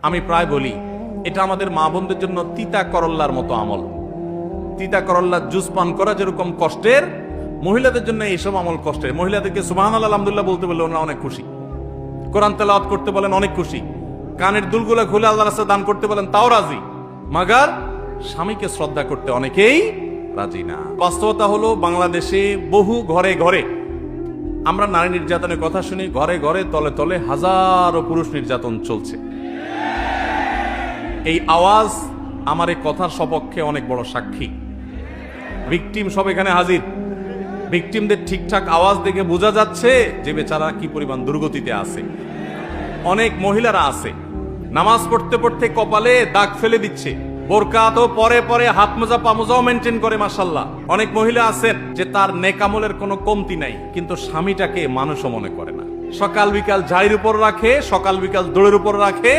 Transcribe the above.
আমি প্রায় বলি এটা আমাদের মা বোনদের জন্য তিতা করল্লার মতো আমল। তিতা করল্লার জুস পান করা যেরকম কষ্টের, মহিলাদের জন্য এইসব আমল কষ্টের। মহিলাদেরকে সুবহানাল্লাহ আলহামদুলিল্লাহ বলতে বললে ওনারা অনেক খুশি, কোরআন তেলাওয়াত করতে বলেন অনেক খুশি, কানের দুলগুলা খুলে আল্লাহ রাস্তায় দান করতে বলেন তাও রাজি, মাগার স্বামীকে শ্রদ্ধা করতে অনেকেই রাজি না। বাস্তবতা হলো বাংলাদেশে বহু ঘরে ঘরে আমরা নারী নির্যাতনের কথা শুনি, ঘরে ঘরে তলে তলে হাজারো পুরুষ নির্যাতন চলছে। এই আওয়াজ আমার এই কথার সপক্ষে অনেক বড় সাক্ষী। ভিকটিম সব এখানে হাজির। ভিকটিমদের ঠিকঠাক আওয়াজ দেখে বোঝা যাচ্ছে যে বেচারা কি পরিমাণ দুর্গতিতে আছে। অনেক মহিলারা আছে নামাজ পড়তে পড়তে কপালে দাগ ফেলে দিচ্ছে, বোরকা তো পরে পরে হাত মোজা পা মোজাও মেনটেন করে মাশাআল্লাহ। অনেক মহিলা আছেন যে তার নেক আমলের কোনো কমতি নাই, কিন্তু স্বামীটাকে মানুষও মনে করে না। সকাল বিকাল ঝাড়ির উপর রাখে, সকাল বিকাল দৌড়ের উপর রাখে,